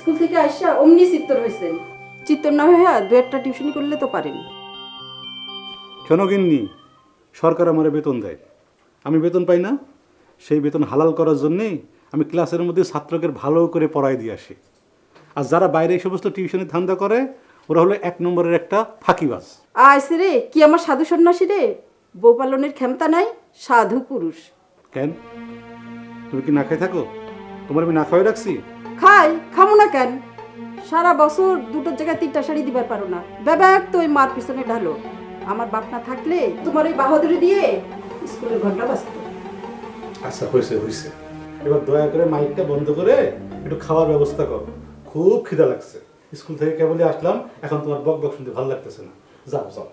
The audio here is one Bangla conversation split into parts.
স্কুল থেকে আসা অমনি চিত্তর হয়েছেন। চিত্তর না হয়ে দু একটা টিউশনি করলে তো পারেন। কেন গিন্নি? সরকার আমারে বেতন দেয়, আমি বেতন পাই না? সেই বেতন হালাল করার জন্যেই আমি ক্লাসের মধ্যে ছাত্রকে ভালো করে পড়াই দিয়ে আসি। আর যারা বাইরে এই সমস্ত টিউশনি ধান্দা করে ওরা হলো এক নম্বরের একটা ফাঁকিবাজ। আইসে রে, কি আমার সাধু সন্ন্যাসী রে? বউ পালনের ক্ষমতা নাই, সাধু পুরুষ। কেন তুমি কি না খাই থাকো? তোমার আমি না খাওয়াই রাখছি? খামো না কেন? সারা বছর দুটোর জায়গায় তিনটা শাড়ি দিবার পারো না, ব্যাবাক তো ওই মার পিছনে ঢালো। আমার বাপ না থাকলে তোমার ওই বাহাদুরি দিয়ে স্কুলের ঘন্টা বাজতো। আচ্ছা হয়েছে হয়েছে, এবার দয়া করে মাইকটা বন্ধ করে একটু খাওয়ার ব্যবস্থা করো, খুব খিদা লাগছে। স্কুল থেকে কেবলই আসলাম, এখন তোমার বক বক শুনতে ভালো লাগতেছে না। যাও যাও,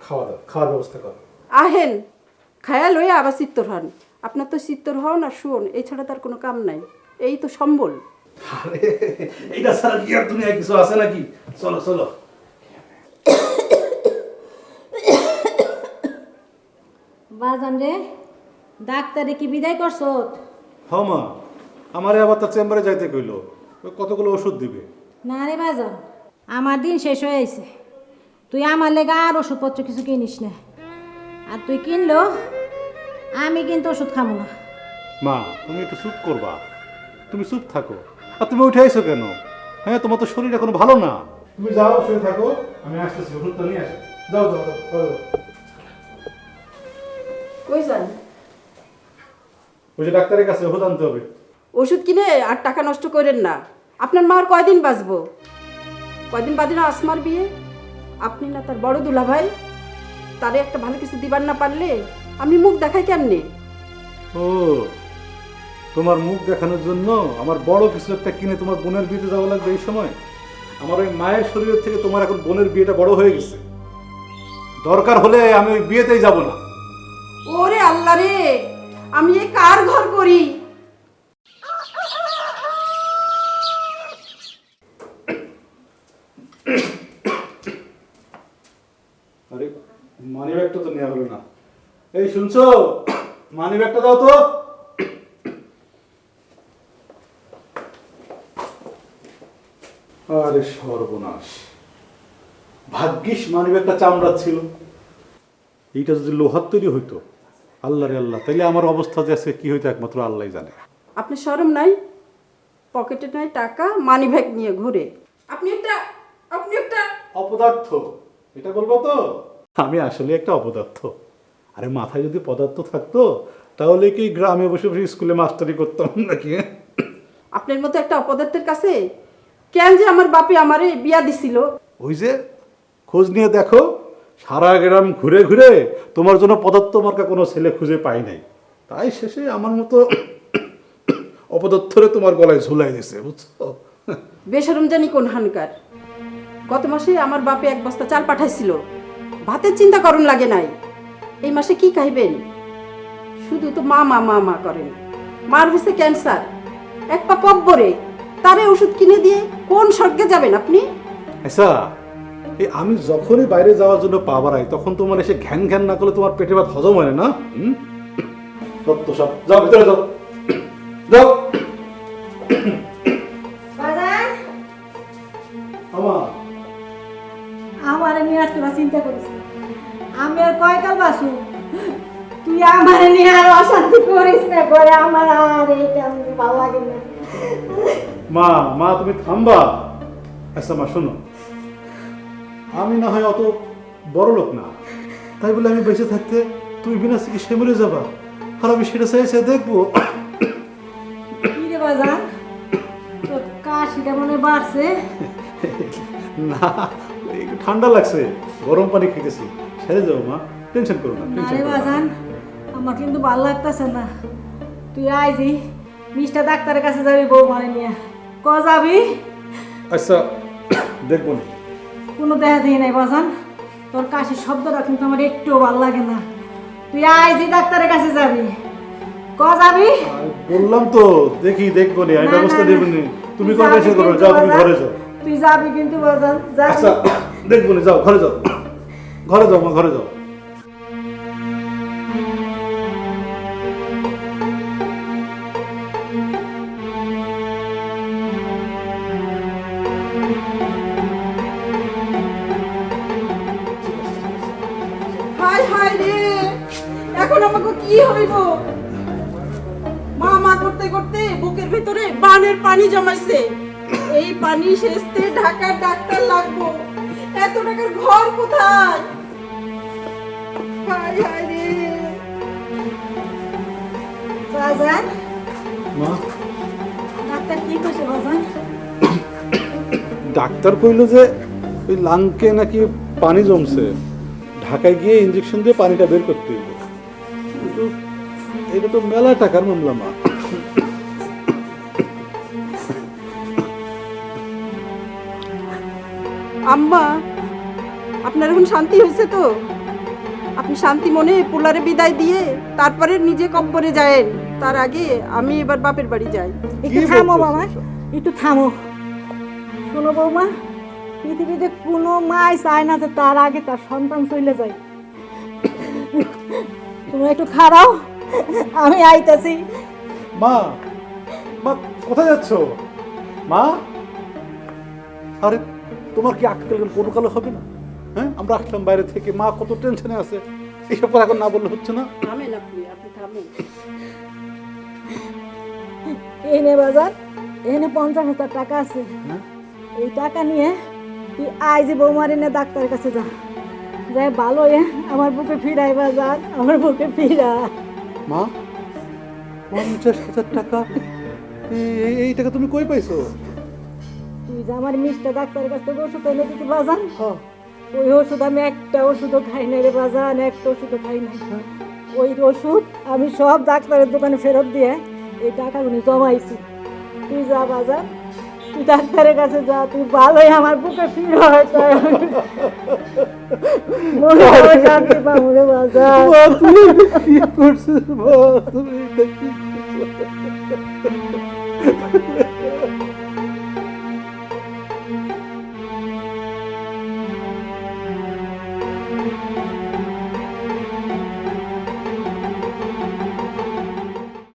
খাওয়া দাও, খাওয়ার ব্যবস্থা করো। আহেন, খায়াল হয়ে আবার চিত্তর হন। আপনার তো চিত্তর হন আর শুন, এই ছাড়া তার কোনো কাম নাই। এই তো সম্বল। আরে এইটা ছাড়া কি আর দুনিয়ায় কিছু আছে নাকি? চলো চলো। বাজান রে, ডাক্তারে কি বিদায় করছো? হ মা, আমারে আবার তার চেম্বারে যাইতে কইলো, কতগুলো ওষুধ দিবে। না রে বাজান, আমার দিন শেষ হয়ে আইছে। তুই আমার লেগে আর ওষুধপত্র কিছু কিনিস না। আর তুই কিনলো আমি কিন্তু ওষুধ খাবো না। মা তুমি একটু চুপ করবা, তুমি চুপ থাকো। আর তুমি উঠে আইছো কেন? হ্যাঁ, তোমার তো শরীর এখন ভালো না। তুমি যাও, শুয়ে থাকো, আমি আসতেছি, ওষুধটা নিয়ে আসি। যাও যাও যাও, যাও। কই যান? ওই যে ডাক্তারের কাছে ওষুধ আনতে হবে। ওষুধ কিনে আর টাকা নষ্ট করেন না। আপনার মা আর কয়দিন বাঁচবো? কয়দিন বাদে না আসমার বিয়ে। আপনি না তার বড় দুলা ভাই, তারে একটা ভালো কিছু দিবার না পারলে আমি মুখ দেখাই কেমনে? ও, তোমার মুখ দেখানোর জন্য আমার বড় কিছু একটা কিনে তোমার বোনের বিয়েতে যাওয়া লাগবে এই সময়? আমার ওই মায়ের শরীরের থেকে তোমার এখন বোনের বিয়েটা বড় হয়ে গেছে। দরকার হলে আমি ওই বিয়েতেই যাব না। ওরে আল্লাহ রে, আমি এ কার ঘর করি? আরে মানি ব্যাগটা তো নেওয়া হলো না। এই শুনছো, মানি ব্যাগটা দাও তো। আরে সর্বনাশ, ভাগ্যিস মানি ব্যাগটা চামড়ার ছিল। এইটা যদি লোহার তৈরি হইতো, আল্লাহ রে আল্লাহ, তাইলে আমার অবস্থা যে আজকে কি হইতো একমাত্র আল্লাহ জানে। আপনি শরম নাই? পকেটে নাই টাকা, মানি ব্যাগ নিয়ে ঘুরে। আপনি একটা অপদার্থ, এটা বলবো তো? আমি আসলে একটা অপদার্থ। আরে মাথায় যদি পদার্থ থাকতো তাহলে কি গ্রামে বসে বসে স্কুলে মাস্টারি করতাম নাকি? আপনার মতো একটা অপদার্থের কাছে কেন যে আমার বাপে আমারে বিয়া দিছিল? ওই যে খোঁজ নিয়ে দেখো, সারা গ্রাম ঘুরে ঘুরে তোমার জন্য পদার্থ মার্কা কোনো ছেলে খুঁজে পাই নাই। তাই শেষে আমার মতো অপদার্থরে তোমার গলায় ঝুলাই দিছে, বুঝছো? বেশরম জানি কোন হানকার। গত মাসে আমার বাপে 1 বস্তা চাল পাঠাইছিল, ভাতের চিন্তা করুন লাগে নাই। এই মাসে কি খাইবেন? শুধু তো মা মা মা মা করেন। মার হয়েছে ক্যান্সার, এক পা কব্বরে, তারে ওষুধ কিনে দিয়ে কোন স্বর্গে যাবেন আপনি? আচ্ছা, এই আমি যখনই বাইরে যাওয়ার জন্য পা বাড়াই তখন তোমার এসে ঘ্যান ঘ্যান না করলে তোমার পেটে ভাত হজম হয় না? সত্য সব, যাও ভিতরে যাও, যাও। বাজান, আমা, আমার নিয়ে আর তোরা চিন্তা করিস না। আমি আর কয়কাল বাসু, তুই আমার নিয়ে আর অশান্তি করিস না করে। আমার আর এইটা আমি ভালো লাগে না। মা মা তুমি থামবা। আচ্ছা মা শোনো, আমি না হয় অত বড় লোক না, তাই বলে আমি বেঁচে থাকতে তুই বিনা চিকিৎসায় মরে যাবা, আর আমি সেটা চাইছে দেখবো। কি রে বাজান, তোর কাশিটা মনে বাড়ছে? না, একটু ঠান্ডা লাগছে, গরম পানি খেতেছি, সেরে যাবো মা, টেনশন করো না, না টেনশন রে করো না। বাজান, আমার কিন্তু ভালো লাগতেছে না। তুই আইজি মিষ্টা ডাক্তারের কাছে যাবি বউ মানে নিয়ে। ক যাবি? আচ্ছা দেখবো না। কোনো দেখা দেখি নাই বাজান, তোর কাশির শব্দটা কিন্তু আমার একটুও ভালো লাগে না। তুই আইজি ডাক্তারের কাছে যাবি। ক যাবি? বললাম তো দেখি দেখবো নি, আমি না, ব্যবস্থা না, নেবো নি। তুমি কোনো টেনশন করো না, যাও তুমি ঘরে যাও। তুই যাবি কিন্তু বাজান, আচ্ছা যাবি। দেখবো নি, যাও ঘরে যাও, ঘরে যাও মা, ঘরে যাও। এখন আমাকে কি হইব? মা মা করতে করতে বুকের ভিতরে বানের পানি জমাইছে। এই পানি সেচতে ঢাকার ডাক্তার লাগবো। এত টাকার ঘর কোথায়? হায় হায় রে। বাজান, মা, ডাক্তার কি কইছে বাজান? ডাক্তার কইলো যে ওই লাংকে নাকি পানি জমছে, ঢাকায় গিয়ে ইঞ্জেকশন দিয়ে পানিটা বের করতে হবে। কিন্তু এটা তো মেলা টাকার মামলা মা। আম্মা, আপনার এখন শান্তি হয়েছে তো? আপনি শান্তি মনে পোলারে বিদায় দিয়ে তারপরে নিজে কব্বরে যায়েন। তার আগে আমি এবার বাপের বাড়ি যাই। একটু কি থামো বলতেছো মামা, এসব? একটু থামো। শোনো বৌমা, পৃথিবীতে কোনো মাই চায় না যে তার আগে তার সন্তান চলে যায়। তুমি একটু খাড়াও, আমি আইতাছি। মা, মা কোথায় যাচ্ছ? মা, আরে তোমার কি আক্কেল কোনো কালো হবে না? হ্যাঁ, আমরা আসলাম বাইরে থেকে, মা কত টেনশনে আছে, এইসব কথা এখন না বললে হচ্ছে না। থামেন আপনি থামেন। এই নে বাজার, এখানে 50,000 টাকা আছে। হ্যাঁ? এই টাকা নিয়ে তুই আজ বৌমার এনে ডাক্তারের কাছে যা, যাই ভালো আমার বুকে ফিরাই বাজার, আমার বুকে ফিরা। মা, 50,000 টাকা? এই টাকা তুমি কই পাইছো? তুই যে আমার মিষ্টা ডাক্তারের কাছ থেকে ওষুধ এনে দিতে বাজান, হ্যাঁ। ওই ওষুধ আমি একটা ওষুধও খাই নাই রে বাজান, একটা ওষুধও খাই নাই। ওই ওষুধ আমি সব ডাক্তারের দোকানে ফেরত দিয়ে এই টাকাগুলো জমাইছি। তুই যা বাজার, তুই ডাক্তারের কাছে যা, তুই ভালোই আমার বুকে ফির হয় তাই মনে হয় শান্তি পাবো রে বাজার। মা, তুমি এটা কি করছো? মা, তুমি এটা কি করছো?